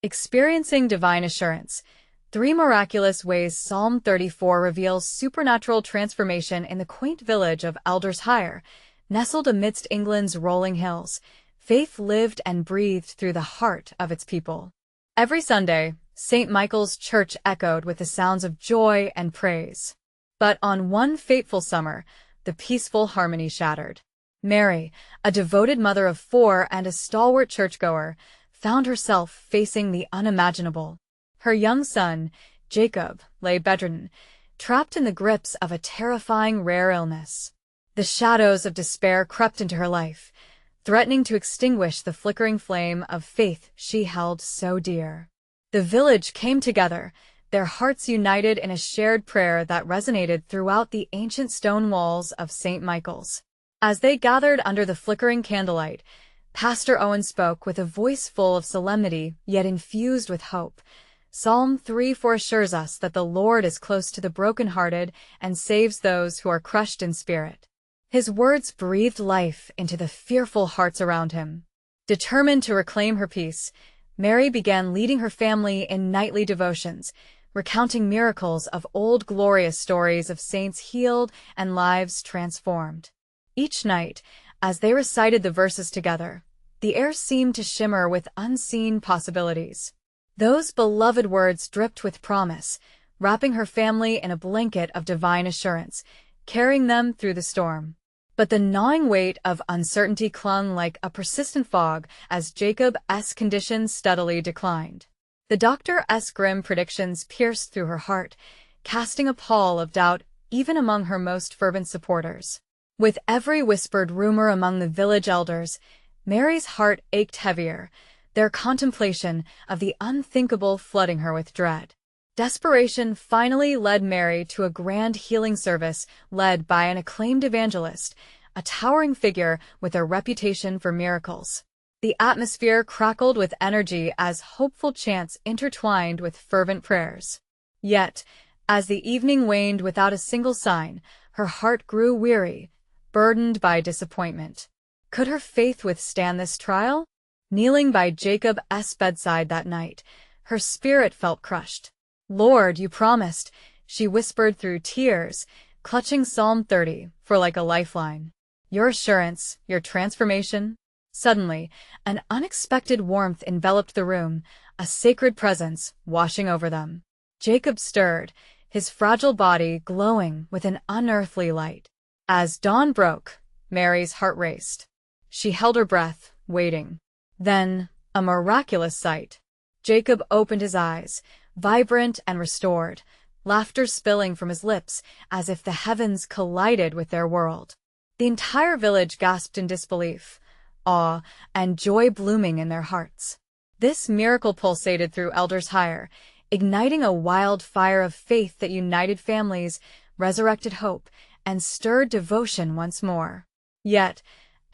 Experiencing divine assurance. 3 miraculous ways Psalm 34 reveals supernatural transformation in the quaint village of Elders Hire, nestled amidst England's rolling hills. Faith lived and breathed through the heart of its people. Every Sunday, St. Michael's Church echoed with the sounds of joy and praise. But on one fateful summer, the peaceful harmony shattered. Mary, a devoted mother of 4 and a stalwart churchgoer, found herself facing the unimaginable. Her young son, Jacob, lay bedridden, trapped in the grips of a terrifying rare illness. The shadows of despair crept into her life, threatening to extinguish the flickering flame of faith she held so dear. The village came together, their hearts united in a shared prayer that resonated throughout the ancient stone walls of St. Michael's. As they gathered under the flickering candlelight, Pastor Owen spoke with a voice full of solemnity yet infused with hope. Psalm 34 assures us that the Lord is close to the brokenhearted and saves those who are crushed in spirit. His words breathed life into the fearful hearts around him. Determined to reclaim her peace, Mary began leading her family in nightly devotions, recounting miracles of old glorious stories of saints healed and lives transformed. Each night, as they recited the verses together, the air seemed to shimmer with unseen possibilities. Those beloved words dripped with promise, wrapping her family in a blanket of divine assurance, carrying them through the storm. But the gnawing weight of uncertainty clung like a persistent fog as Jacob's condition steadily declined. The doctor's grim predictions pierced through her heart, casting a pall of doubt even among her most fervent supporters. With every whispered rumor among the village elders, Mary's heart ached heavier, their contemplation of the unthinkable flooding her with dread. Desperation finally led Mary to a grand healing service led by an acclaimed evangelist, a towering figure with a reputation for miracles. The atmosphere crackled with energy as hopeful chants intertwined with fervent prayers. Yet, as the evening waned without a single sign, her heart grew weary, burdened by disappointment. Could her faith withstand this trial? Kneeling by Jacob's bedside that night, her spirit felt crushed. "Lord, you promised," she whispered through tears, clutching Psalm 30 for like a lifeline. "Your assurance, your transformation." Suddenly, an unexpected warmth enveloped the room, a sacred presence washing over them. Jacob stirred, his fragile body glowing with an unearthly light. As dawn broke, Mary's heart raced. She held her breath, waiting. Then, a miraculous sight. Jacob opened his eyes, vibrant and restored, laughter spilling from his lips as if the heavens collided with their world. The entire village gasped in disbelief, awe and joy blooming in their hearts. This miracle pulsated through Elders Hire, igniting a wild fire of faith that united families, resurrected hope, and stirred devotion once more. Yet,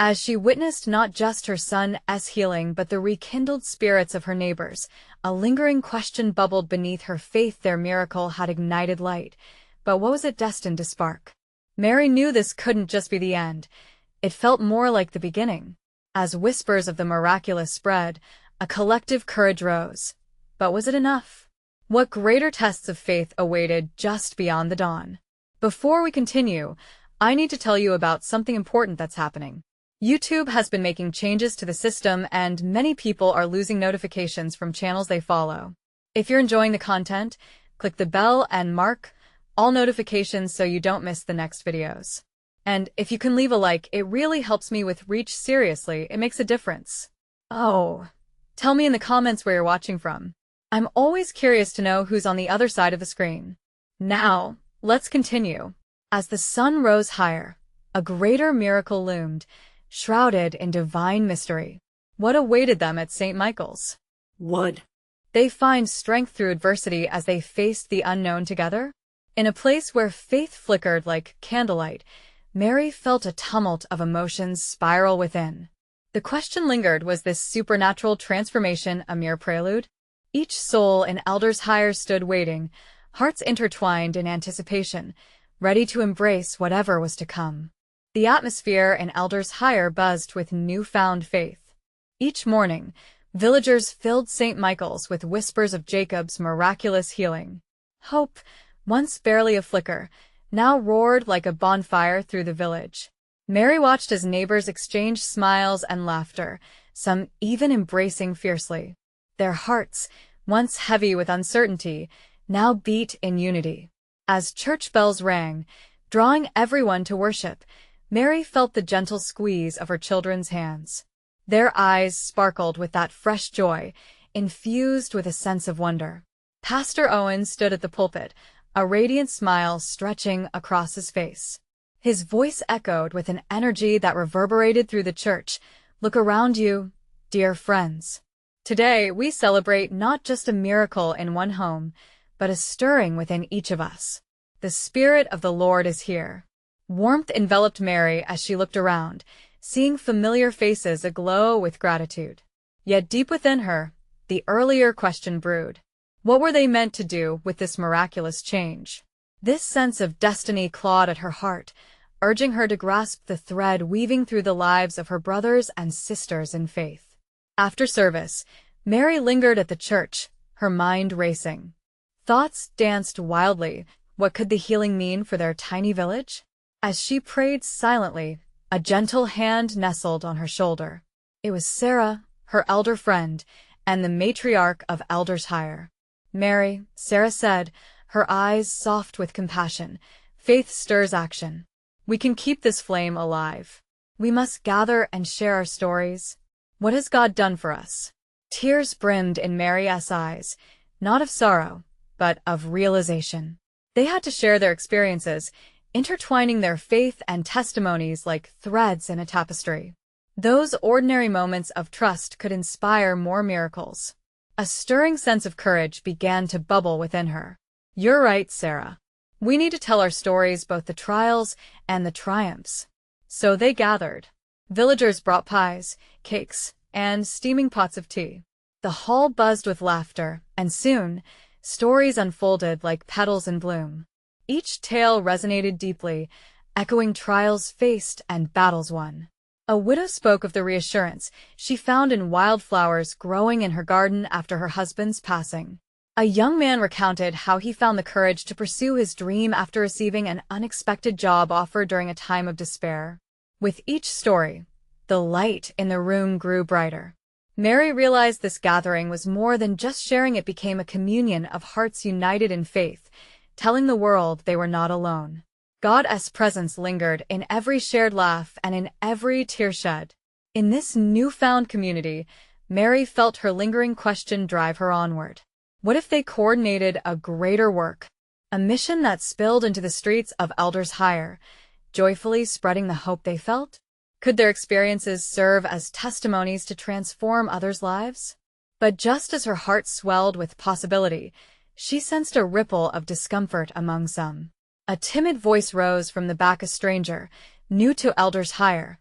as she witnessed not just her son's healing but the rekindled spirits of her neighbors, a lingering question bubbled beneath her faith. Their miracle had ignited light, but what was it destined to spark? Mary knew this couldn't just be the end. It felt more like the beginning. As whispers of the miraculous spread, a collective courage rose. But was it enough? What greater tests of faith awaited just beyond the dawn? Before we continue, I need to tell you about something important that's happening. YouTube has been making changes to the system and many people are losing notifications from channels they follow. If you're enjoying the content, click the bell and mark all notifications so you don't miss the next videos. And if you can leave a like, it really helps me with reach. Seriously, it makes a difference. Oh, tell me in the comments where you're watching from. I'm always curious to know who's on the other side of the screen. Now, let's continue. As the sun rose higher, a greater miracle loomed, shrouded in divine mystery. What awaited them at St. Michael's? Would they find strength through adversity as they faced the unknown together? In a place where faith flickered like candlelight, Mary felt a tumult of emotions spiral within. The question lingered, was this supernatural transformation a mere prelude? Each soul in Elders Hire stood waiting, hearts intertwined in anticipation, ready to embrace whatever was to come. The atmosphere in Elders Hire buzzed with newfound faith. Each morning, Villagers filled St. Michael's with whispers of Jacob's miraculous healing. Hope, once barely a flicker, now roared like a bonfire through the village. Mary watched as neighbors exchanged smiles and laughter, some even embracing fiercely. Their hearts, once heavy with uncertainty, now beat in unity. As church bells rang, drawing everyone to worship, Mary felt the gentle squeeze of her children's hands. Their eyes sparkled with that fresh joy, infused with a sense of wonder. Pastor Owen stood at the pulpit, a radiant smile stretching across his face. His voice echoed with an energy that reverberated through the church. Look around you, dear friends. Today, we celebrate not just a miracle in one home, but a stirring within each of us. The Spirit of the Lord is here. Warmth enveloped Mary as she looked around, seeing familiar faces aglow with gratitude. Yet deep within her, the earlier question brewed. What were they meant to do with this miraculous change? This sense of destiny clawed at her heart, urging her to grasp the thread weaving through the lives of her brothers and sisters in faith. After service, Mary lingered at the church, her mind racing. Thoughts danced wildly. What could the healing mean for their tiny village? As she prayed silently, a gentle hand nestled on her shoulder. It was Sarah, her elder friend, and the matriarch of Elders Higher. Mary, Sarah said, her eyes soft with compassion, faith stirs action. We can keep this flame alive. We must gather and share our stories. What has God done for us? Tears brimmed in Mary's eyes, not of sorrow, but of realization. They had to share their experiences, intertwining their faith and testimonies like threads in a tapestry. Those ordinary moments of trust could inspire more miracles. A stirring sense of courage began to bubble within her. You're right, Sarah. We need to tell our stories, both the trials and the triumphs. So they gathered. Villagers brought pies, cakes, and steaming pots of tea. The hall buzzed with laughter, and soon, stories unfolded like petals in bloom. Each tale resonated deeply, echoing trials faced and battles won. A widow spoke of the reassurance she found in wildflowers growing in her garden after her husband's passing. A young man recounted how he found the courage to pursue his dream after receiving an unexpected job offer during a time of despair. With each story, the light in the room grew brighter. Mary realized this gathering was more than just sharing. It became a communion of hearts united in faith, telling the world they were not alone. God's presence lingered in every shared laugh and in every tear shed. In this newfound community, Mary felt her lingering question drive her onward. What if they coordinated a greater work? A mission that spilled into the streets of Elders Higher, joyfully spreading the hope they felt? Could their experiences serve as testimonies to transform others' lives? But just as her heart swelled with possibility, she sensed a ripple of discomfort among some. A timid voice rose from the back, a stranger, new to Elders Higher,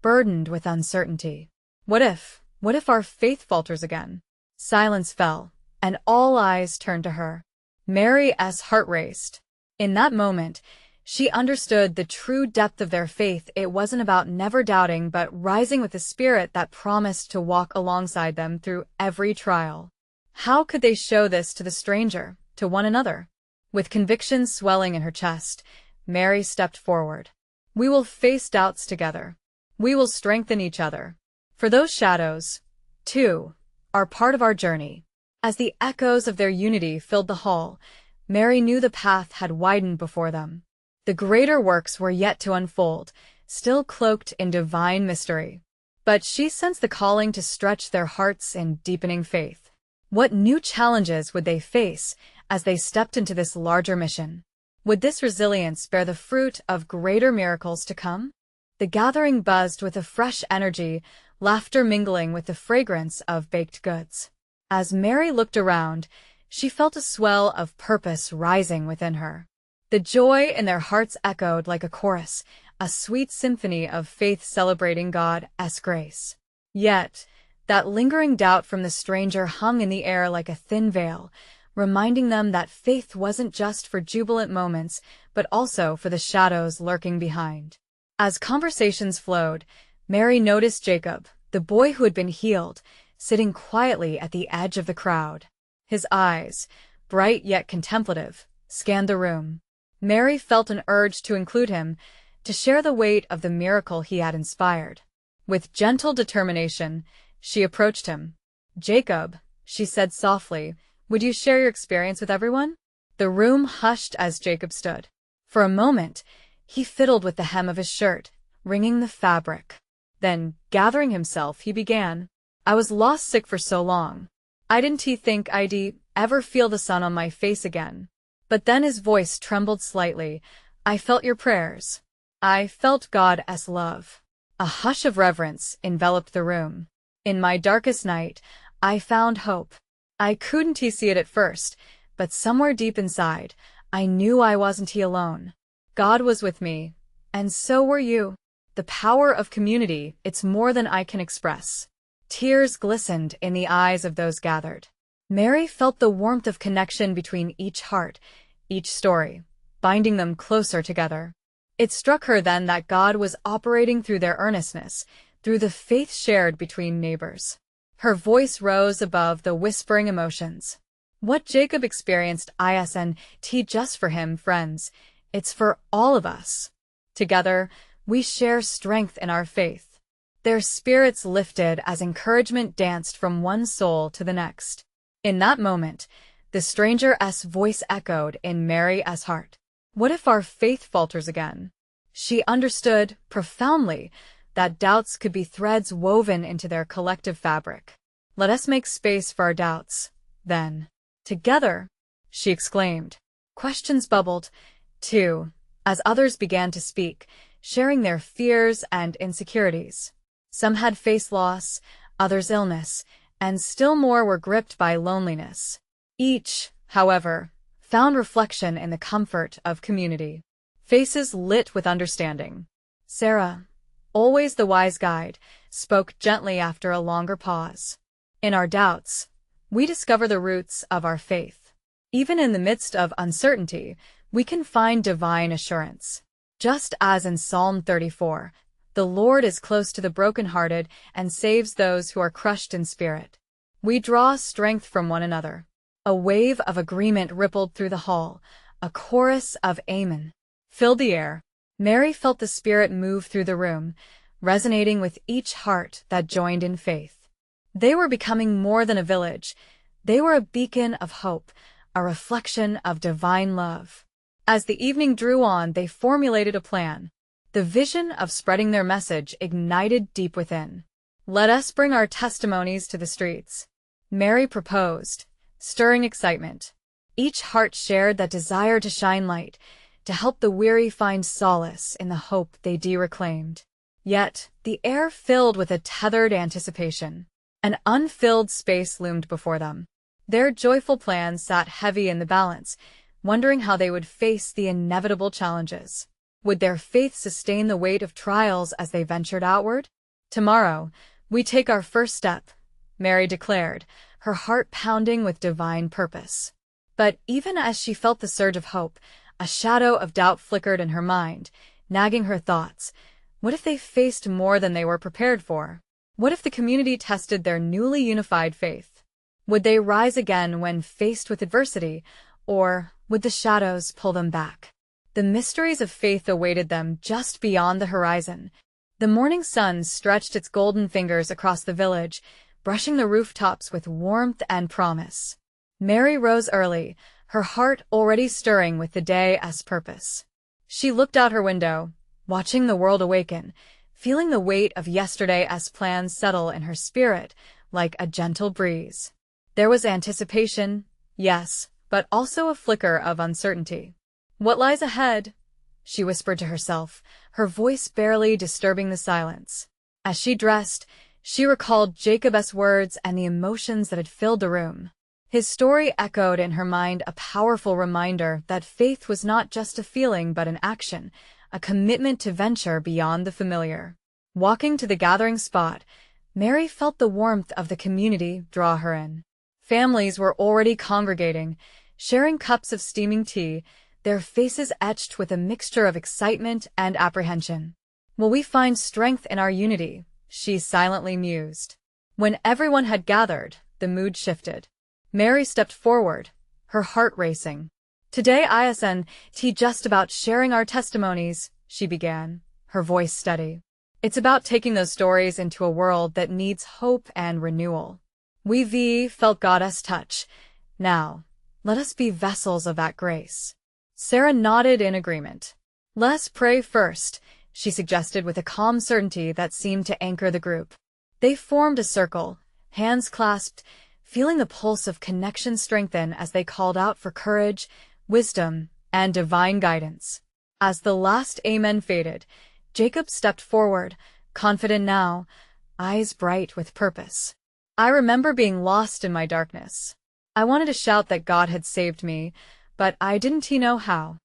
burdened with uncertainty. What if our faith falters again? Silence fell, and all eyes turned to her. Mary's heart raced. In that moment, she understood the true depth of their faith. It wasn't about never doubting, but rising with a spirit that promised to walk alongside them through every trial. How could they show this to the stranger, to one another? With conviction swelling in her chest, Mary stepped forward. We will face doubts together. We will strengthen each other. For those shadows, too, are part of our journey. As the echoes of their unity filled the hall, Mary knew the path had widened before them. The greater works were yet to unfold, still cloaked in divine mystery. But she sensed the calling to stretch their hearts in deepening faith. What new challenges would they face as they stepped into this larger mission? Would this resilience bear the fruit of greater miracles to come? The gathering buzzed with a fresh energy, laughter mingling with the fragrance of baked goods. As Mary looked around, she felt a swell of purpose rising within her. The joy in their hearts echoed like a chorus, a sweet symphony of faith celebrating God's grace. Yet, that lingering doubt from the stranger hung in the air like a thin veil, reminding them that faith wasn't just for jubilant moments, but also for the shadows lurking behind. As conversations flowed, Mary noticed Jacob, the boy who had been healed, sitting quietly at the edge of the crowd. His eyes, bright yet contemplative, scanned the room. Mary felt an urge to include him, to share the weight of the miracle he had inspired. With gentle determination, she approached him. "Jacob," she said softly, "would you share your experience with everyone?" The room hushed as Jacob stood. For a moment, he fiddled with the hem of his shirt, wringing the fabric. Then, gathering himself, he began. "I was lost sick for so long. I didn't think I'd ever feel the sun on my face again. But then," his voice trembled slightly, "I felt your prayers. I felt God's love." A hush of reverence enveloped the room. "In my darkest night, I found hope. I couldn't see it at first, but somewhere deep inside, I knew I wasn't alone. God was with me, and so were you. The power of community, it's more than I can express." Tears glistened in the eyes of those gathered. Mary felt the warmth of connection between each heart, each story, binding them closer together. It struck her then that God was operating through their earnestness, through the faith shared between neighbors. Her voice rose above the whispering emotions. "What Jacob experienced isn't just for him, friends. It's for all of us. Together, we share strength in our faith." Their spirits lifted as encouragement danced from one soul to the next. In that moment, the stranger's voice echoed in Mary's heart. What if our faith falters again? She understood, profoundly, that doubts could be threads woven into their collective fabric. "Let us make space for our doubts, then. Together," she exclaimed. Questions bubbled, too, as others began to speak, sharing their fears and insecurities. Some had faced loss, others illness, and still more were gripped by loneliness. Each, however, found reflection in the comfort of community. Faces lit with understanding. Sarah, always the wise guide, spoke gently after a longer pause. "In our doubts, we discover the roots of our faith. Even in the midst of uncertainty, we can find divine assurance. Just as in Psalm 34, the Lord is close to the brokenhearted and saves those who are crushed in spirit. We draw strength from one another." A wave of agreement rippled through the hall. A chorus of amen filled the air. Mary felt the Spirit move through the room, resonating with each heart that joined in faith. They were becoming more than a village. They were a beacon of hope, a reflection of divine love. As the evening drew on, they formulated a plan. The vision of spreading their message ignited deep within. "Let us bring our testimonies to the streets," Mary proposed, stirring excitement. Each heart shared that desire to shine light, to help the weary find solace in the hope they reclaimed. Yet, the air filled with a tethered anticipation. An unfilled space loomed before them. Their joyful plans sat heavy in the balance, wondering how they would face the inevitable challenges. Would their faith sustain the weight of trials as they ventured outward? "Tomorrow, we take our first step," Mary declared, her heart pounding with divine purpose. But even as she felt the surge of hope, a shadow of doubt flickered in her mind, nagging her thoughts. What if they faced more than they were prepared for? What if the community tested their newly unified faith? Would they rise again when faced with adversity, or would the shadows pull them back? The mysteries of faith awaited them just beyond the horizon. The morning sun stretched its golden fingers across the village, brushing the rooftops with warmth and promise. Mary rose early, her heart already stirring with the day's purpose. She looked out her window, watching the world awaken, feeling the weight of yesterday's plans settle in her spirit like a gentle breeze. There was anticipation, yes, but also a flicker of uncertainty. "What lies ahead?" she whispered to herself, her voice barely disturbing the silence. As she dressed, she recalled Jacob's words and the emotions that had filled the room. His story echoed in her mind, a powerful reminder that faith was not just a feeling but an action, a commitment to venture beyond the familiar. Walking to the gathering spot, Mary felt the warmth of the community draw her in. Families were already congregating, sharing cups of steaming tea, their faces etched with a mixture of excitement and apprehension. "Will we find strength in our unity?" she silently mused. When everyone had gathered, the mood shifted. Mary stepped forward, her heart racing. "Today isn't just about sharing our testimonies," she began, her voice steady. "It's about taking those stories into a world that needs hope and renewal. We've felt God's touch. Now, let us be vessels of that grace." Sarah nodded in agreement. "Let's pray first," she suggested with a calm certainty that seemed to anchor the group. They formed a circle, hands clasped, feeling the pulse of connection strengthen as they called out for courage, wisdom, and divine guidance. As the last amen faded, Jacob stepped forward, confident now, eyes bright with purpose. "I remember being lost in my darkness. I wanted to shout that God had saved me, but I didn't know how."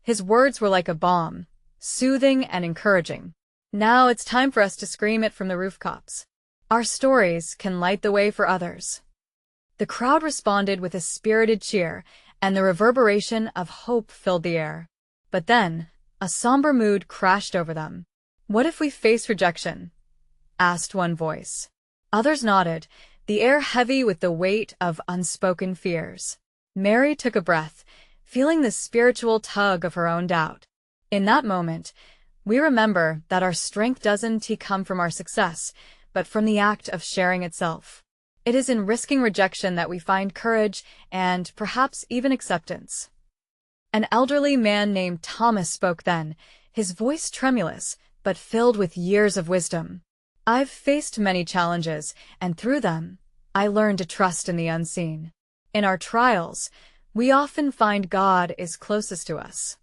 His words were like a balm, soothing and encouraging. Now it's time for us to scream it from the rooftops. Our stories can light the way for others. The crowd responded with a spirited cheer, and the reverberation of hope filled the air. But then, a somber mood crashed over them. "What if we face rejection?" asked one voice. Others nodded, the air heavy with the weight of unspoken fears. Mary took a breath, feeling the spiritual tug of her own doubt. In that moment, we remember that our strength doesn't come from our success, but from the act of sharing itself. It is in risking rejection that we find courage and perhaps even acceptance. An elderly man named Thomas spoke then, his voice tremulous, but filled with years of wisdom. "I've faced many challenges, and through them, I learned to trust in the unseen. In our trials, we often find God is closest to us."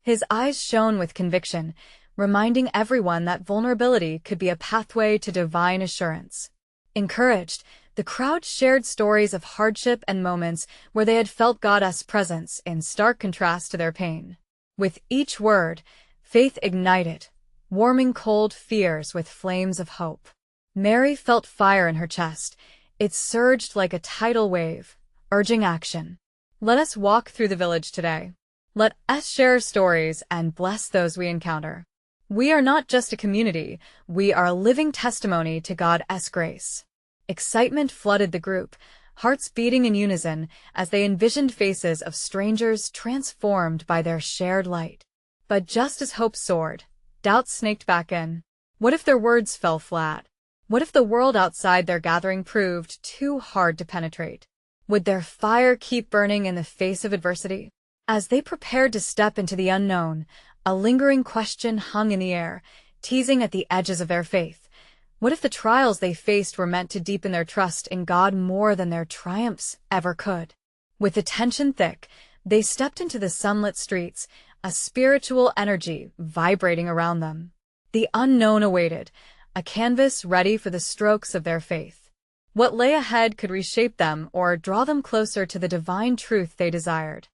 His eyes shone with conviction, reminding everyone that vulnerability could be a pathway to divine assurance. Encouraged, the crowd shared stories of hardship and moments where they had felt God's presence in stark contrast to their pain. With each word, faith ignited, warming cold fears with flames of hope. Mary felt fire in her chest. It surged like a tidal wave, urging action. Let us walk through the village today. Let us share stories and bless those we encounter. We are not just a community, we are a living testimony to God's grace. Excitement flooded the group, hearts beating in unison as they envisioned faces of strangers transformed by their shared light. But just as hope soared, doubt snaked back in. What if their words fell flat? What if the world outside their gathering proved too hard to penetrate? Would their fire keep burning in the face of adversity? As they prepared to step into the unknown, a lingering question hung in the air, teasing at the edges of their faith. What if the trials they faced were meant to deepen their trust in God more than their triumphs ever could? With the tension thick, they stepped into the sunlit streets, a spiritual energy vibrating around them. The unknown awaited, a canvas ready for the strokes of their faith. What lay ahead could reshape them or draw them closer to the divine truth they desired.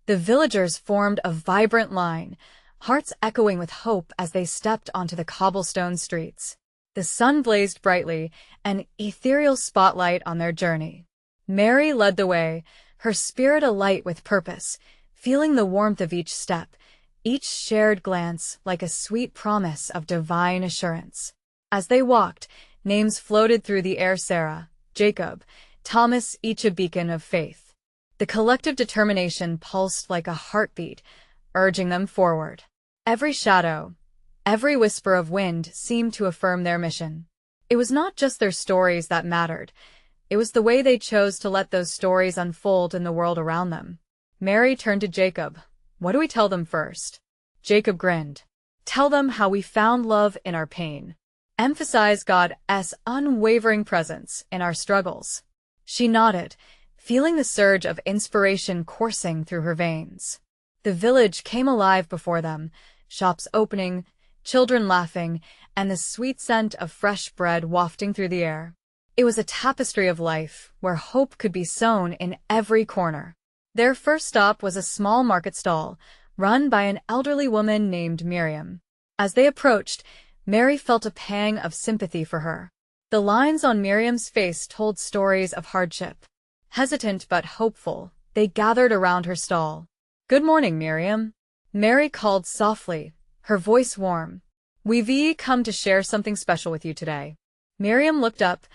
The villagers formed a vibrant line, hearts echoing with hope as they stepped onto the cobblestone streets. The sun blazed brightly, an ethereal spotlight on their journey. Mary led the way, her spirit alight with purpose, feeling the warmth of each step, each shared glance like a sweet promise of divine assurance. As they walked, names floated through the air: Sarah, Jacob, Thomas, each a beacon of faith. The collective determination pulsed like a heartbeat, urging them forward. Every shadow, every whisper of wind seemed to affirm their mission. It was not just their stories that mattered. It was the way they chose to let those stories unfold in the world around them. Mary turned to Jacob. "What do we tell them first?" Jacob grinned. "Tell them how we found love in our pain. Emphasize God's unwavering presence in our struggles." She nodded, feeling the surge of inspiration coursing through her veins. The village came alive before them, shops opening, children laughing, and the sweet scent of fresh bread wafting through the air. It was a tapestry of life, where hope could be sown in every corner. Their first stop was a small market stall, run by an elderly woman named Miriam. As they approached, Mary felt a pang of sympathy for her. The lines on Miriam's face told stories of hardship. Hesitant but hopeful, they gathered around her stall. "Good morning, Miriam," Mary called softly, her voice warm. "We've come to share something special with you today." Miriam looked up,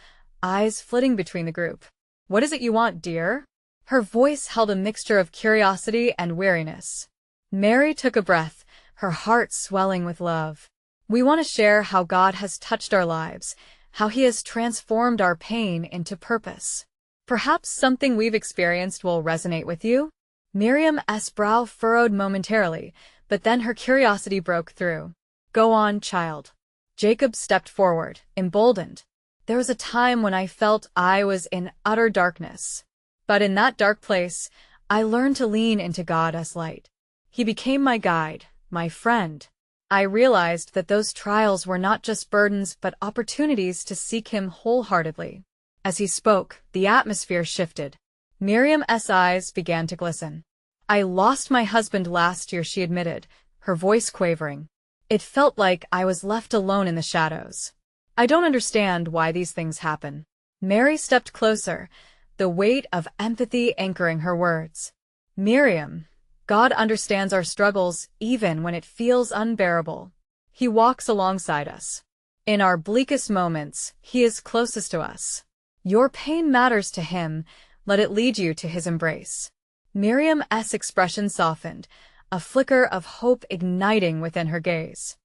eyes flitting between the group. "What is it you want, dear?" Her voice held a mixture of curiosity and weariness. Mary took a breath, her heart swelling with love. "We want to share how God has touched our lives, how He has transformed our pain into purpose. Perhaps something we've experienced will resonate with you?" Miriam's brow furrowed momentarily, but then her curiosity broke through. "Go on, child." Jacob stepped forward, emboldened. "There was a time when I felt I was in utter darkness. But in that dark place, I learned to lean into God's light. He became my guide, my friend. I realized that those trials were not just burdens but opportunities to seek Him wholeheartedly." As he spoke, the atmosphere shifted. Miriam's eyes began to glisten. "I lost my husband last year," she admitted, her voice quavering. "It felt like I was left alone in the shadows. I don't understand why these things happen." Mary stepped closer, the weight of empathy anchoring her words. "Miriam, God understands our struggles even when it feels unbearable. He walks alongside us. In our bleakest moments, He is closest to us. Your pain matters to Him. Let it lead you to His embrace." Miriam's expression softened, a flicker of hope igniting within her gaze.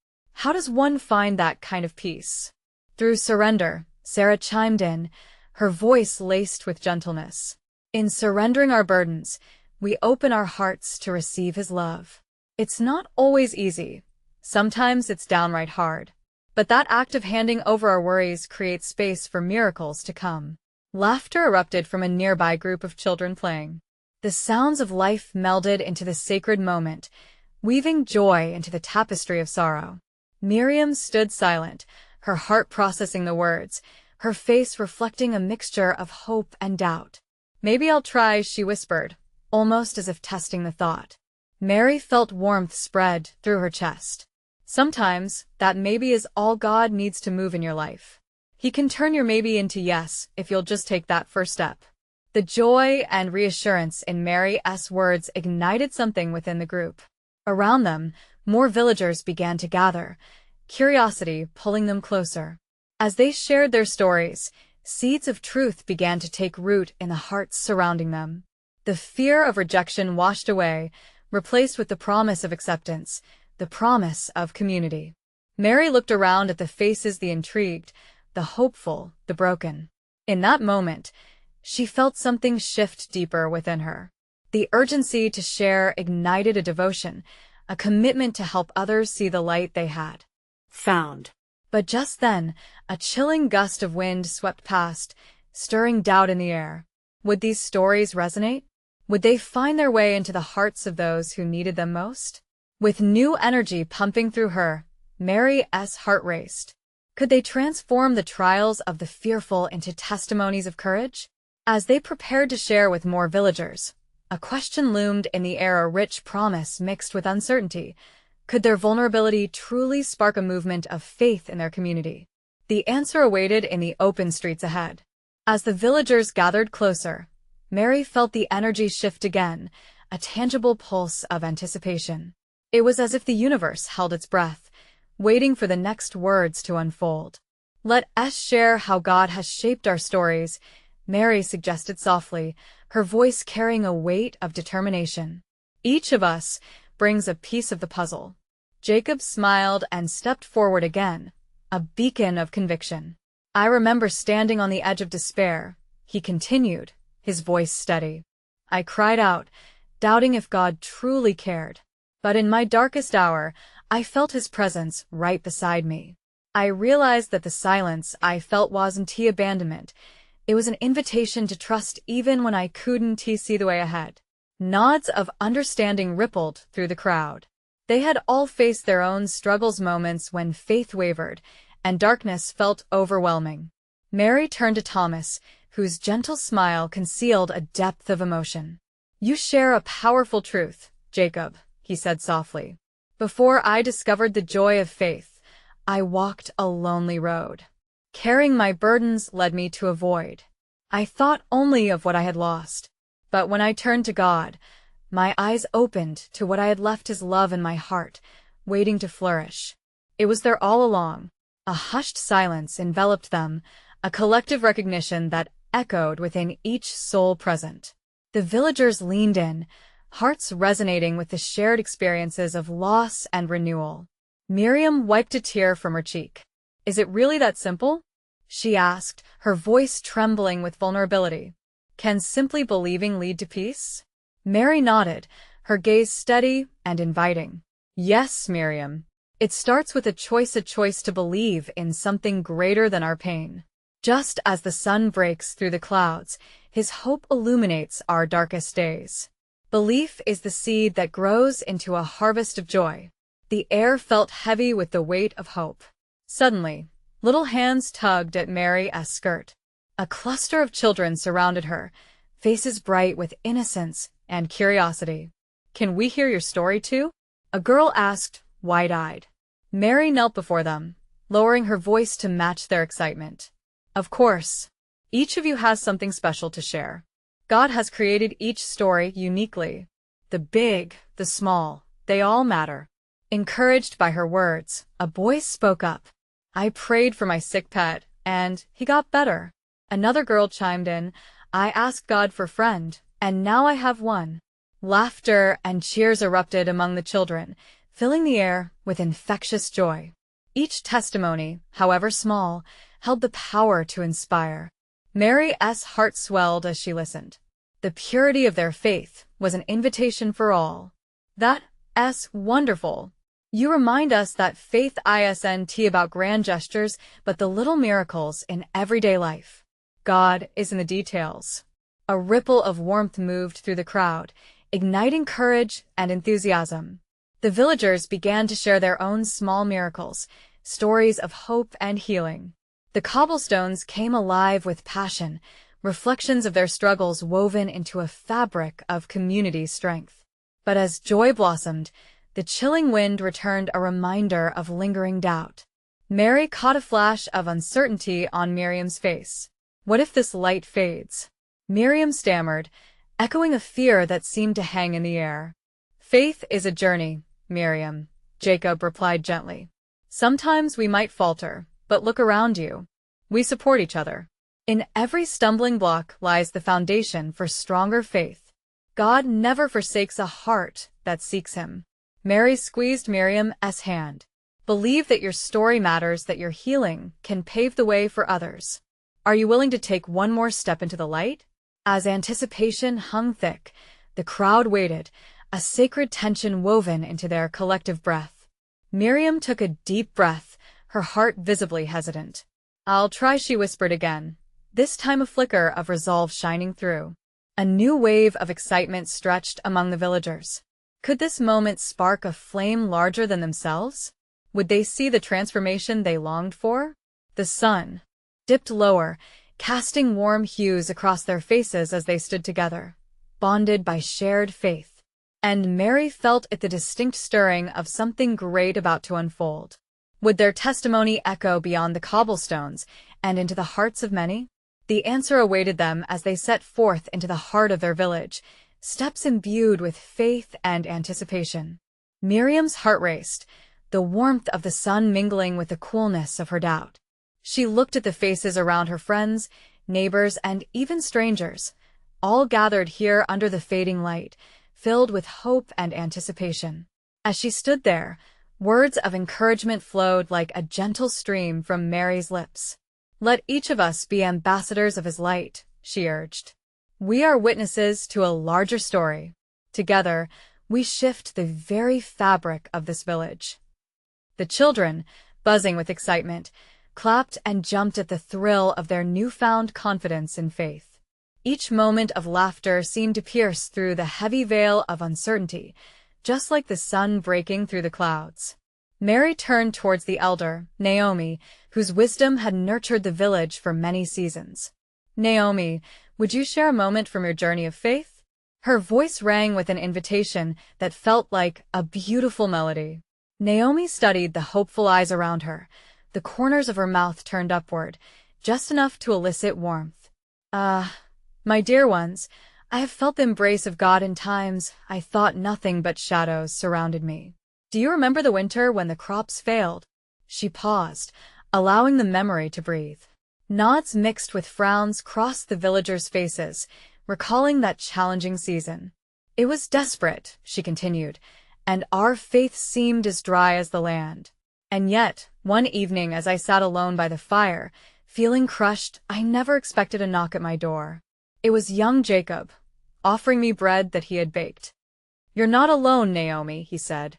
"How does one find that kind of peace?" "Through surrender," Sarah chimed in, her voice laced with gentleness. "In surrendering our burdens, we open our hearts to receive His love. It's not always easy. Sometimes it's downright hard. But that act of handing over our worries creates space for miracles to come." Laughter erupted from a nearby group of children playing. The sounds of life melded into the sacred moment, weaving joy into the tapestry of sorrow. Miriam stood silent, her heart processing the words, her face reflecting a mixture of hope and doubt. "Maybe I'll try," she whispered, almost as if testing the thought. Mary felt warmth spread through her chest. Sometimes, that maybe is all God needs to move in your life. He can turn your maybe into yes if you'll just take that first step. The joy and reassurance in Mary's words ignited something within the group. Around them, more villagers began to gather, curiosity pulling them closer. As they shared their stories, seeds of truth began to take root in the hearts surrounding them. The fear of rejection washed away, replaced with the promise of acceptance, the promise of community. Mary looked around at the faces, the intrigued, the hopeful, the broken. In that moment, she felt something shift deeper within her. The urgency to share ignited a devotion, a commitment to help others see the light they had found. But just then, a chilling gust of wind swept past, stirring doubt in the air. Would these stories resonate? Would they find their way into the hearts of those who needed them most? With new energy pumping through her, Mary's heart raced. Could they transform the trials of the fearful into testimonies of courage? As they prepared to share with more villagers, a question loomed in the air, a rich promise mixed with uncertainty. Could their vulnerability truly spark a movement of faith in their community? The answer awaited in the open streets ahead. As the villagers gathered closer, Mary felt the energy shift again, a tangible pulse of anticipation. It was as if the universe held its breath, waiting for the next words to unfold. "Let us share how God has shaped our stories," Mary suggested softly, her voice carrying a weight of determination. "Each of us brings a piece of the puzzle." Jacob smiled and stepped forward again, a beacon of conviction. "I remember standing on the edge of despair," he continued, his voice steady. "I cried out, doubting if God truly cared. But in my darkest hour, I felt His presence right beside me. I realized that the silence I felt wasn't abandonment. It was an invitation to trust even when I couldn't see the way ahead." Nods of understanding rippled through the crowd. They had all faced their own struggles, moments when faith wavered and darkness felt overwhelming. Mary turned to Thomas, whose gentle smile concealed a depth of emotion. "You share a powerful truth, Jacob," he said softly. "Before I discovered the joy of faith, I walked a lonely road. Carrying my burdens led me to a void. I thought only of what I had lost. But when I turned to God, my eyes opened to what I had left, His love in my heart, waiting to flourish. It was there all along." A hushed silence enveloped them, a collective recognition that echoed within each soul present. The villagers leaned in, hearts resonating with the shared experiences of loss and renewal. Miriam wiped a tear from her cheek. "Is it really that simple?" she asked, her voice trembling with vulnerability. "Can simply believing lead to peace?" Mary nodded, her gaze steady and inviting. "Yes, Miriam. It starts with a choice to believe in something greater than our pain. Just as the sun breaks through the clouds, his hope illuminates our darkest days. Belief is the seed that grows into a harvest of joy." The air felt heavy with the weight of hope. Suddenly, little hands tugged at Mary's skirt. A cluster of children surrounded her, faces bright with innocence and curiosity. "Can we hear your story too?" a girl asked, wide-eyed. Mary knelt before them, lowering her voice to match their excitement. "Of course. Each of you has something special to share. God has created each story uniquely. The big, the small, they all matter." Encouraged by her words, a boy spoke up. "I prayed for my sick pet, and he got better." Another girl chimed in, "I asked God for a friend, and now I have one." Laughter and cheers erupted among the children, filling the air with infectious joy. Each testimony, however small, held the power to inspire. Mary's heart swelled as she listened. The purity of their faith was an invitation for all. "That's wonderful. You remind us that faith isn't about grand gestures, but the little miracles in everyday life. God is in the details." A ripple of warmth moved through the crowd, igniting courage and enthusiasm. The villagers began to share their own small miracles, stories of hope and healing. The cobblestones came alive with passion, reflections of their struggles woven into a fabric of community strength. But as joy blossomed, the chilling wind returned a reminder of lingering doubt. Mary caught a flash of uncertainty on Miriam's face. "What if this light fades?" Miriam stammered, echoing a fear that seemed to hang in the air. "Faith is a journey, Miriam," Jacob replied gently. "Sometimes we might falter, but look around you. We support each other. In every stumbling block lies the foundation for stronger faith. God never forsakes a heart that seeks him." Mary squeezed Miriam's hand. "Believe that your story matters, that your healing can pave the way for others. Are you willing to take one more step into the light?" As anticipation hung thick, the crowd waited, a sacred tension woven into their collective breath. Miriam took a deep breath, her heart visibly hesitant. "I'll try," she whispered again, this time a flicker of resolve shining through. A new wave of excitement stretched among the villagers. Could this moment spark a flame larger than themselves? Would they see the transformation they longed for? The sun dipped lower, casting warm hues across their faces as they stood together, bonded by shared faith. And Mary felt it, the distinct stirring of something great about to unfold. Would their testimony echo beyond the cobblestones and into the hearts of many? The answer awaited them as they set forth into the heart of their village, steps imbued with faith and anticipation. Miriam's heart raced, the warmth of the sun mingling with the coolness of her doubt. She looked at the faces around her, friends, neighbors, and even strangers, all gathered here under the fading light, filled with hope and anticipation. As she stood there, words of encouragement flowed like a gentle stream from Mary's lips. "Let each of us be ambassadors of his light," she urged. "We are witnesses to a larger story. Together, we shift the very fabric of this village." The children, buzzing with excitement, clapped and jumped at the thrill of their newfound confidence and faith. Each moment of laughter seemed to pierce through the heavy veil of uncertainty, just like the sun breaking through the clouds. Mary turned towards the elder, Naomi, whose wisdom had nurtured the village for many seasons. "Naomi, would you share a moment from your journey of faith?" Her voice rang with an invitation that felt like a beautiful melody. Naomi studied the hopeful eyes around her, the corners of her mouth turned upward, just enough to elicit warmth. My dear ones, I have felt the embrace of God in times I thought nothing but shadows surrounded me. Do you remember the winter when the crops failed?" She paused, allowing the memory to breathe. Nods mixed with frowns crossed the villagers' faces, recalling that challenging season. It was desperate, she continued, and our faith seemed as dry as the land. And yet, one evening as I sat alone by the fire, feeling crushed, I never expected a knock at my door. It was young Jacob, offering me bread that he had baked. "You're not alone, Naomi," he said.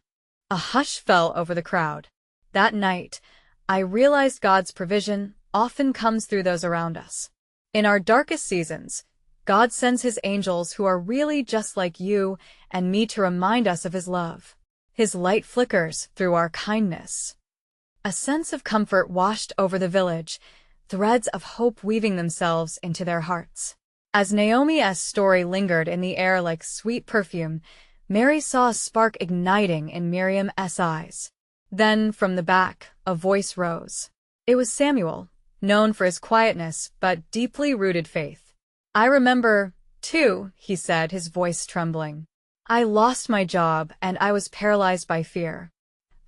A hush fell over the crowd. That night, I realized God's provision often comes through those around us. In our darkest seasons, God sends his angels who are really just like you and me to remind us of his love. His light flickers through our kindness. A sense of comfort washed over the village, threads of hope weaving themselves into their hearts. As Naomi's story lingered in the air like sweet perfume, Mary saw a spark igniting in Miriam's eyes. Then, from the back, a voice rose. It was Samuel, known for his quietness but deeply rooted faith. "I remember, too," he said, his voice trembling. "I lost my job and I was paralyzed by fear.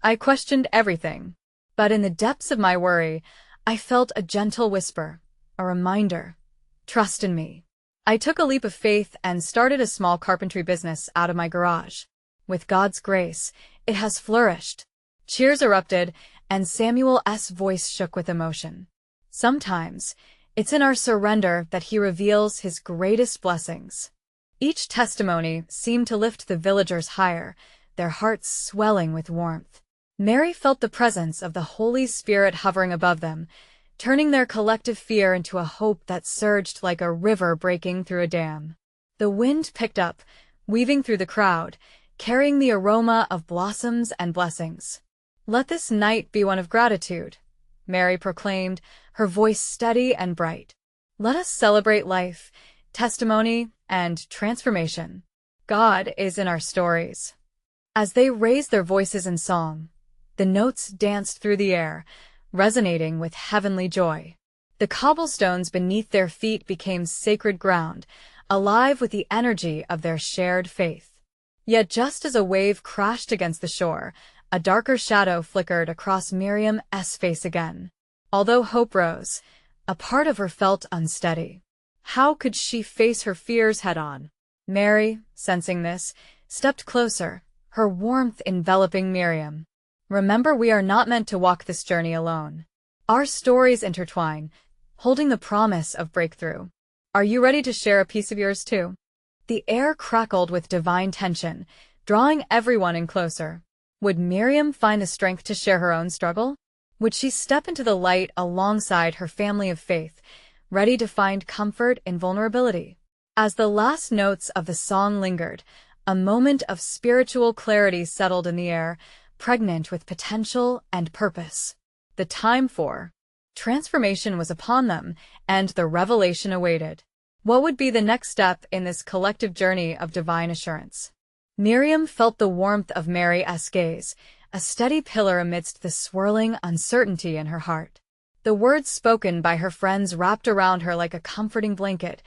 I questioned everything. But in the depths of my worry, I felt a gentle whisper, a reminder. Trust in me. I took a leap of faith and started a small carpentry business out of my garage. With God's grace, it has flourished." Cheers erupted, and Samuel's voice shook with emotion. Sometimes, it's in our surrender that he reveals his greatest blessings. Each testimony seemed to lift the villagers higher, their hearts swelling with warmth. Mary felt the presence of the Holy Spirit hovering above them, turning their collective fear into a hope that surged like a river breaking through a dam. The wind picked up, weaving through the crowd, carrying the aroma of blossoms and blessings. "Let this night be one of gratitude," Mary proclaimed, her voice steady and bright. "Let us celebrate life, testimony, and transformation. God is in our stories." As they raised their voices in song, the notes danced through the air, resonating with heavenly joy. The cobblestones beneath their feet became sacred ground, alive with the energy of their shared faith. Yet just as a wave crashed against the shore, a darker shadow flickered across Miriam's face again. Although hope rose, a part of her felt unsteady. How could she face her fears head-on? Mary, sensing this, stepped closer, her warmth enveloping Miriam. "Remember, we are not meant to walk this journey alone. Our stories intertwine, holding the promise of breakthrough. Are you ready to share a piece of yours too?" The air crackled with divine tension, drawing everyone in closer. Would Miriam find the strength to share her own struggle? Would she step into the light alongside her family of faith, ready to find comfort in vulnerability? As the last notes of the song lingered, a moment of spiritual clarity settled in the air, pregnant with potential and purpose. The time for transformation was upon them, and the revelation awaited. What would be the next step in this collective journey of divine assurance? Miriam felt the warmth of Mary's gaze, a steady pillar amidst the swirling uncertainty in her heart. The words spoken by her friends wrapped around her like a comforting blanket,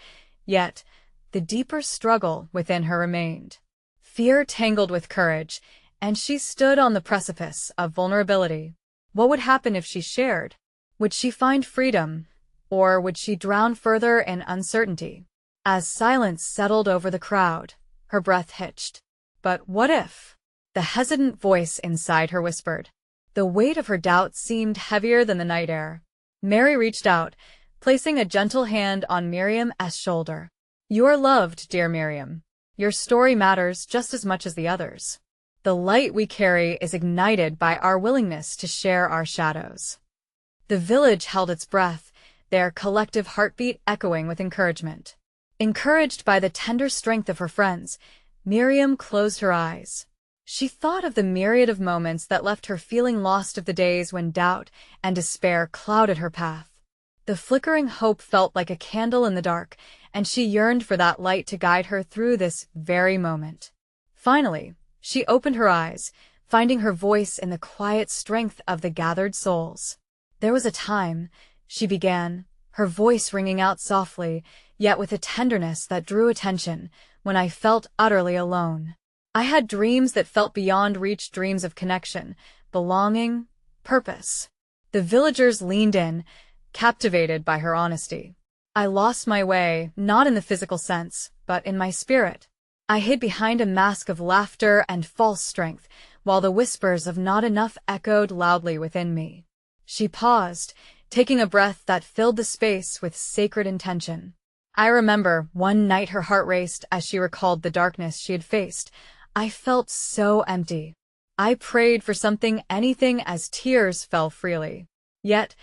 yet the deeper struggle within her remained. Fear tangled with courage, and she stood on the precipice of vulnerability. What would happen if she shared? Would she find freedom, or would she drown further in uncertainty? As silence settled over the crowd, her breath hitched. But what if? The hesitant voice inside her whispered. The weight of her doubt seemed heavier than the night air. Mary reached out, placing a gentle hand on Miriam's shoulder. "You are loved, dear Miriam. Your story matters just as much as the others. The light we carry is ignited by our willingness to share our shadows." The village held its breath, their collective heartbeat echoing with encouragement. Encouraged by the tender strength of her friends, Miriam closed her eyes. She thought of the myriad of moments that left her feeling lost, of the days when doubt and despair clouded her path. The flickering hope felt like a candle in the dark, and she yearned for that light to guide her through this very moment. Finally, she opened her eyes, finding her voice in the quiet strength of the gathered souls. "There was a time," she began, her voice ringing out softly, yet with a tenderness that drew attention, "when I felt utterly alone. I had dreams that felt beyond reach, dreams of connection, belonging, purpose." The villagers leaned in, captivated by her honesty. I lost my way, not in the physical sense, but in my spirit. I hid behind a mask of laughter and false strength, while the whispers of not enough echoed loudly within me. She paused, taking a breath that filled the space with sacred intention. I remember one night her heart raced as she recalled the darkness she had faced. I felt so empty. I prayed for something, anything, as tears fell freely. Yet,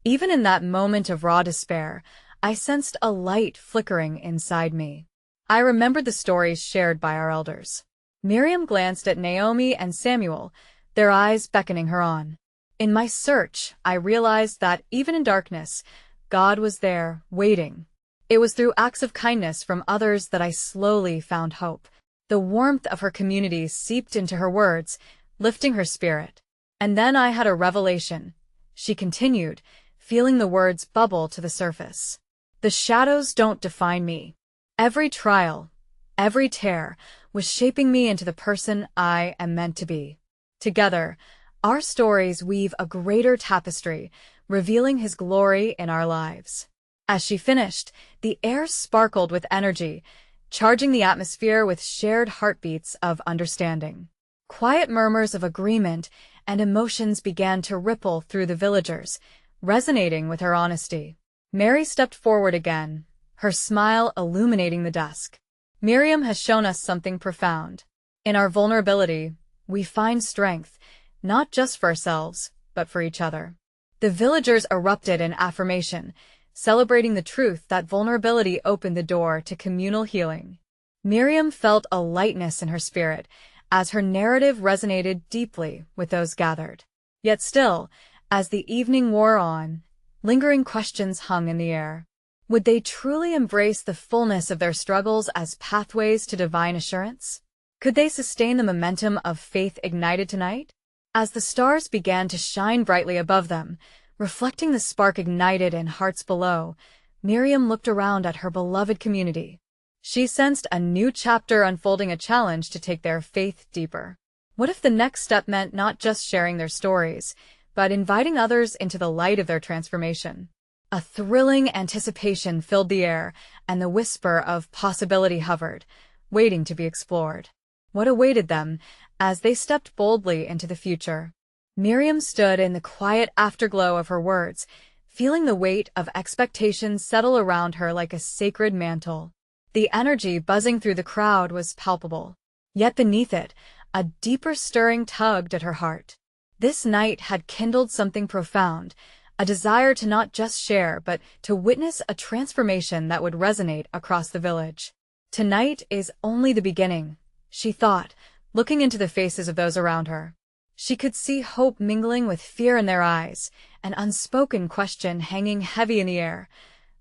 even in that moment of raw despair, I sensed a light flickering inside me. I remembered the stories shared by our elders. Miriam glanced at Naomi and Samuel, their eyes beckoning her on. In my search, I realized that, even in darkness, God was there, waiting. It was through acts of kindness from others that I slowly found hope. The warmth of her community seeped into her words, lifting her spirit. And then I had a revelation. She continued, feeling the words bubble to the surface. The shadows don't define me. Every trial, every tear, was shaping me into the person I am meant to be. Together, our stories weave a greater tapestry, revealing His glory in our lives. As she finished, the air sparkled with energy, charging the atmosphere with shared heartbeats of understanding. Quiet murmurs of agreement and emotions began to ripple through the villagers, resonating with her honesty. Mary stepped forward again, her smile illuminating the dusk. Miriam has shown us something profound. In our vulnerability, we find strength, not just for ourselves, but for each other. The villagers erupted in affirmation, celebrating the truth that vulnerability opened the door to communal healing. Miriam felt a lightness in her spirit, as her narrative resonated deeply with those gathered. Yet still, as the evening wore on, lingering questions hung in the air. Would they truly embrace the fullness of their struggles as pathways to divine assurance? Could they sustain the momentum of faith ignited tonight? As the stars began to shine brightly above them, reflecting the spark ignited in hearts below, Miriam looked around at her beloved community. She sensed a new chapter unfolding, a challenge to take their faith deeper. What if the next step meant not just sharing their stories, but inviting others into the light of their transformation? A thrilling anticipation filled the air, and the whisper of possibility hovered, waiting to be explored. What awaited them as they stepped boldly into the future? Miriam stood in the quiet afterglow of her words, feeling the weight of expectation settle around her like a sacred mantle. The energy buzzing through the crowd was palpable. Yet beneath it, a deeper stirring tugged at her heart. This night had kindled something profound, a desire to not just share but to witness a transformation that would resonate across the village. Tonight is only the beginning, she thought, looking into the faces of those around her. She could see hope mingling with fear in their eyes, an unspoken question hanging heavy in the air.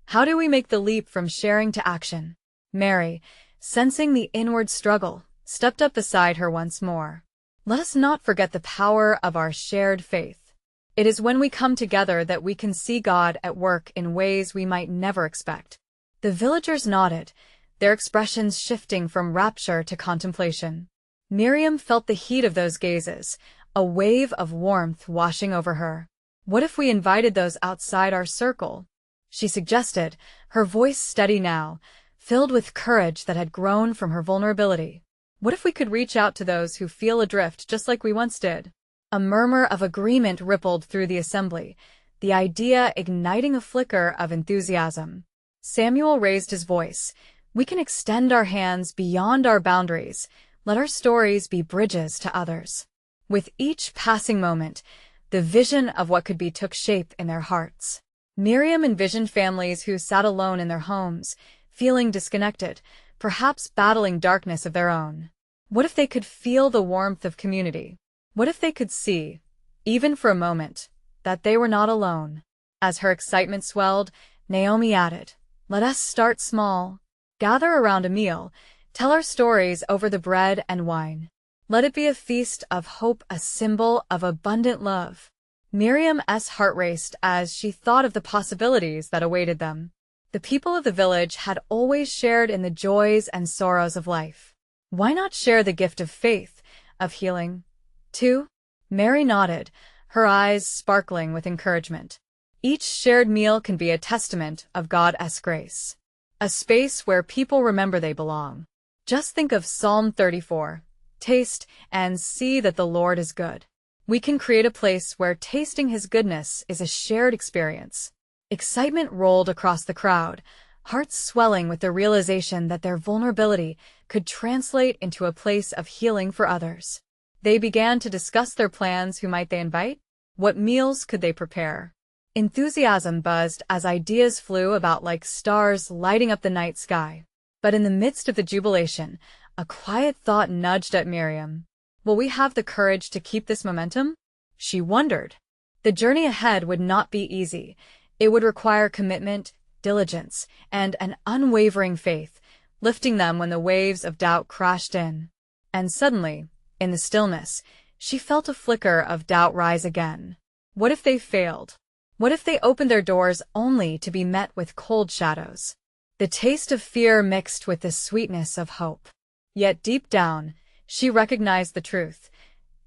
How do we make the leap from sharing to action? Mary, sensing the inward struggle, stepped up beside her once more. Let us not forget the power of our shared faith. It is when we come together that we can see God at work in ways we might never expect. The villagers nodded, their expressions shifting from rapture to contemplation. Miriam felt the heat of those gazes, a wave of warmth washing over her. What if we invited those outside our circle? She suggested, her voice steady now, filled with courage that had grown from her vulnerability. What if we could reach out to those who feel adrift just like we once did? A murmur of agreement rippled through the assembly, the idea igniting a flicker of enthusiasm. Samuel raised his voice. We can extend our hands beyond our boundaries. Let our stories be bridges to others. With each passing moment, the vision of what could be took shape in their hearts. Miriam envisioned families who sat alone in their homes, feeling disconnected, perhaps battling darkness of their own. What if they could feel the warmth of community? What if they could see, even for a moment, that they were not alone? As her excitement swelled, Naomi added, "Let us start small. Gather around a meal, tell our stories over the bread and wine. Let it be a feast of hope, a symbol of abundant love." Miriam's heart raced as she thought of the possibilities that awaited them. The people of the village had always shared in the joys and sorrows of life. Why not share the gift of faith, of healing, too? Mary nodded, her eyes sparkling with encouragement. Each shared meal can be a testament of God's grace. A space where people remember they belong. Just think of Psalm 34. Taste and see that the Lord is good. We can create a place where tasting His goodness is a shared experience. Excitement rolled across the crowd, hearts swelling with the realization that their vulnerability could translate into a place of healing for others. They began to discuss their plans. Who might they invite? What meals could they prepare? Enthusiasm buzzed as ideas flew about like stars lighting up the night sky. But in the midst of the jubilation, a quiet thought nudged at Miriam. Will we have the courage to keep this momentum? She wondered. The journey ahead would not be easy. It would require commitment, diligence, and an unwavering faith, lifting them when the waves of doubt crashed in. And suddenly, in the stillness, she felt a flicker of doubt rise again. What if they failed? What if they opened their doors only to be met with cold shadows? The taste of fear mixed with the sweetness of hope. Yet deep down, she recognized the truth.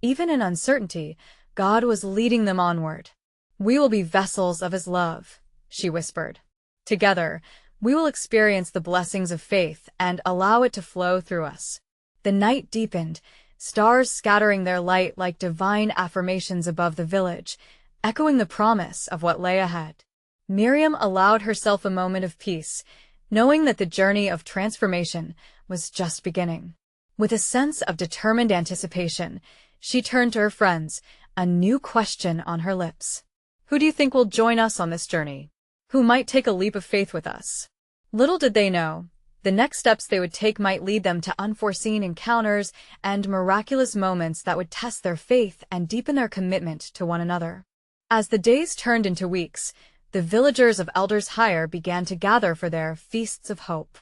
Even in uncertainty, God was leading them onward. We will be vessels of His love, she whispered. Together, we will experience the blessings of faith and allow it to flow through us. The night deepened, stars scattering their light like divine affirmations above the village, echoing the promise of what lay ahead. Miriam allowed herself a moment of peace, knowing that the journey of transformation was just beginning. With a sense of determined anticipation, she turned to her friends, a new question on her lips. Who do you think will join us on this journey? Who might take a leap of faith with us? Little did they know, the next steps they would take might lead them to unforeseen encounters and miraculous moments that would test their faith and deepen their commitment to one another. As the days turned into weeks, the villagers of Elders Higher began to gather for their feasts of hope.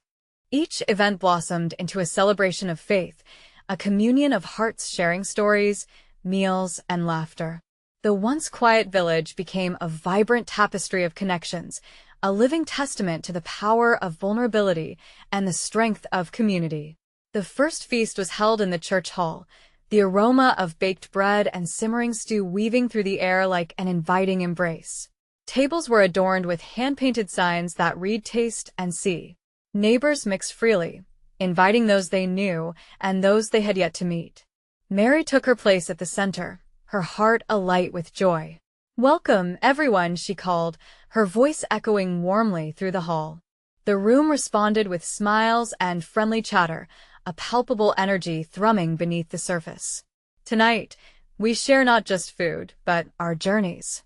Each event blossomed into a celebration of faith, a communion of hearts sharing stories, meals, and laughter. The once quiet village became a vibrant tapestry of connections, a living testament to the power of vulnerability and the strength of community. The first feast was held in the church hall, the aroma of baked bread and simmering stew weaving through the air like an inviting embrace. Tables were adorned with hand-painted signs that read "Taste and See." Neighbors mixed freely, inviting those they knew and those they had yet to meet. Mary took her place at the center, her heart alight with joy. "Welcome, everyone," she called, her voice echoing warmly through the hall. The room responded with smiles and friendly chatter, a palpable energy thrumming beneath the surface. "Tonight, we share not just food, but our journeys."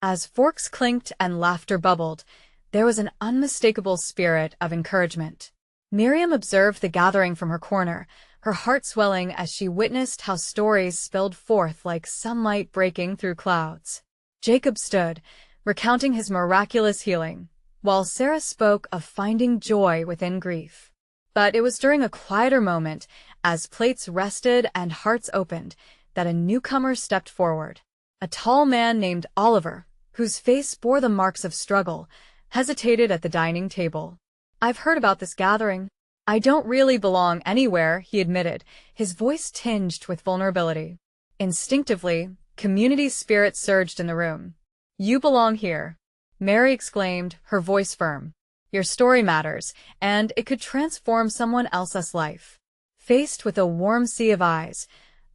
As forks clinked and laughter bubbled, there was an unmistakable spirit of encouragement. Miriam observed the gathering from her corner, her heart swelling as she witnessed how stories spilled forth like sunlight breaking through clouds. Jacob stood, recounting his miraculous healing, while Sarah spoke of finding joy within grief. But it was during a quieter moment, as plates rested and hearts opened, that a newcomer stepped forward. A tall man named Oliver, whose face bore the marks of struggle, hesitated at the dining table. "I've heard about this gathering. I don't really belong anywhere," he admitted, his voice tinged with vulnerability. Instinctively, community spirit surged in the room. "You belong here," Mary exclaimed, her voice firm. "Your story matters, and it could transform someone else's life." Faced with a warm sea of eyes,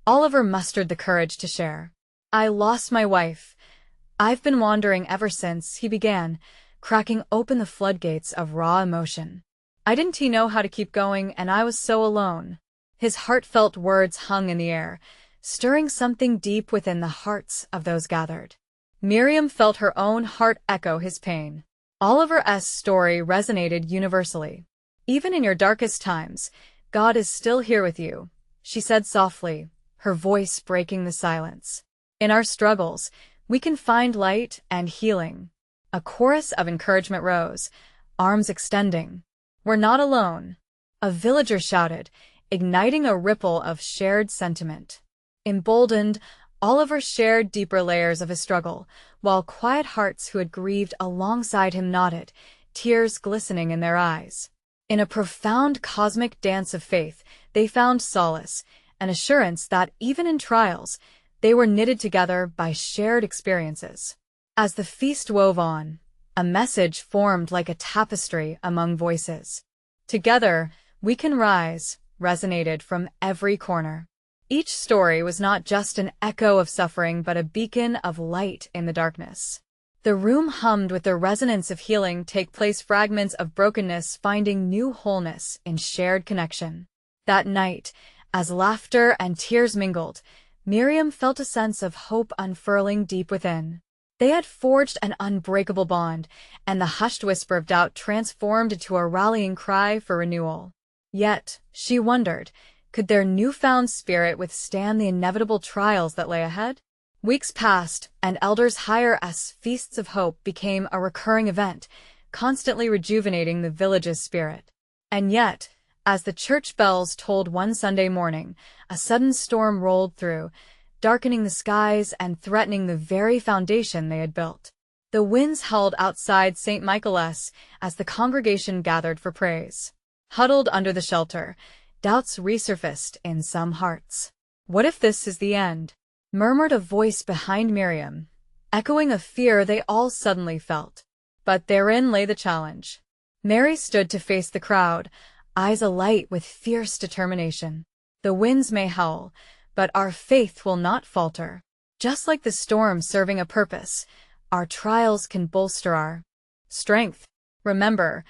Oliver mustered the courage to share. "I lost my wife. I've been wandering ever since," he began, cracking open the floodgates of raw emotion. "I didn't know how to keep going, and I was so alone." His heartfelt words hung in the air, stirring something deep within the hearts of those gathered. Miriam felt her own heart echo his pain. Oliver's story resonated universally. "Even in your darkest times, God is still here with you," she said softly, her voice breaking the silence. "In our struggles, we can find light and healing." A chorus of encouragement rose, arms extending. "We're not alone," a villager shouted, igniting a ripple of shared sentiment. Emboldened, Oliver shared deeper layers of his struggle, while quiet hearts who had grieved alongside him nodded, tears glistening in their eyes. In a profound cosmic dance of faith, they found solace, an assurance that even in trials, they were knitted together by shared experiences. As the feast wove on, a message formed like a tapestry among voices. Together, we can rise, resonated from every corner. Each story was not just an echo of suffering but a beacon of light in the darkness. The room hummed with the resonance of healing, take place fragments of brokenness finding new wholeness in shared connection. That night, as laughter and tears mingled, Miriam felt a sense of hope unfurling deep within. They had forged an unbreakable bond, and the hushed whisper of doubt transformed into a rallying cry for renewal. Yet, she wondered, could their newfound spirit withstand the inevitable trials that lay ahead? Weeks passed, and elders higher as feasts of hope became a recurring event, constantly rejuvenating the village's spirit. And yet, as the church bells tolled one Sunday morning, a sudden storm rolled through, darkening the skies and threatening the very foundation they had built. The winds howled outside St. Michael's as the congregation gathered for praise. Huddled under the shelter, doubts resurfaced in some hearts. "What if this is the end?" murmured a voice behind Miriam, echoing a fear they all suddenly felt. But therein lay the challenge. Mary stood to face the crowd, eyes alight with fierce determination. "The winds may howl, but our faith will not falter. Just like the storm serving a purpose, our trials can bolster our strength. Remember,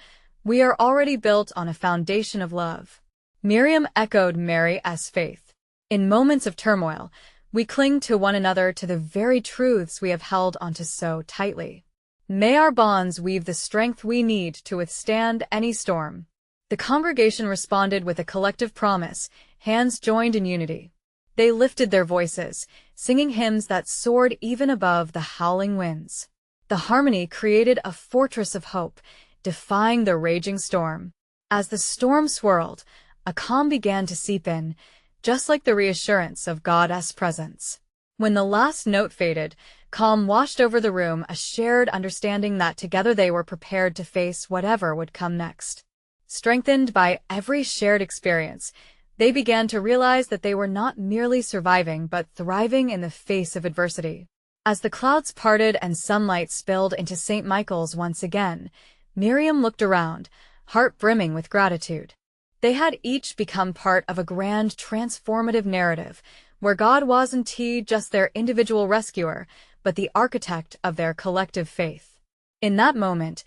we are already built on a foundation of love." Miriam echoed Mary's faith. "In moments of turmoil, we cling to one another, to the very truths we have held onto so tightly. May our bonds weave the strength we need to withstand any storm." The congregation responded with a collective promise, hands joined in unity. They lifted their voices, singing hymns that soared even above the howling winds. The harmony created a fortress of hope, defying the raging storm. As the storm swirled, a calm began to seep in, just like the reassurance of God's presence. When the last note faded, calm washed over the room, a shared understanding that together they were prepared to face whatever would come next. Strengthened by every shared experience, they began to realize that they were not merely surviving but thriving in the face of adversity. As the clouds parted and sunlight spilled into St. Michael's once again, Miriam looked around, heart brimming with gratitude. They had each become part of a grand transformative narrative, where God wasn't just their individual rescuer, but the architect of their collective faith. In that moment,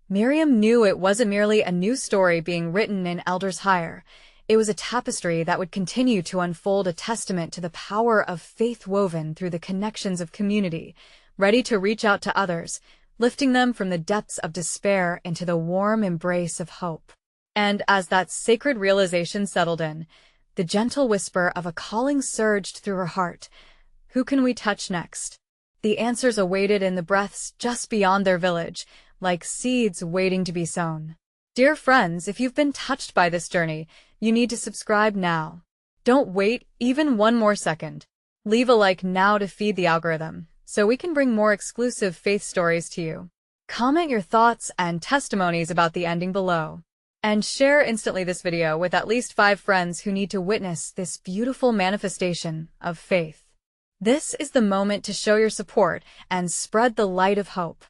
Miriam knew it wasn't merely a new story being written in Elders Higher. It was a tapestry that would continue to unfold, a testament to the power of faith woven through the connections of community, ready to reach out to others, lifting them from the depths of despair into the warm embrace of hope. And as that sacred realization settled in, the gentle whisper of a calling surged through her heart. Who can we touch next? The answers awaited in the breaths just beyond their village, like seeds waiting to be sown. Dear friends, if you've been touched by this journey, you need to subscribe now. Don't wait even one more second. Leave a like now to feed the algorithm, so we can bring more exclusive faith stories to you. Comment your thoughts and testimonies about the ending below. And share instantly this video with at least 5 friends who need to witness this beautiful manifestation of faith. This is the moment to show your support and spread the light of hope.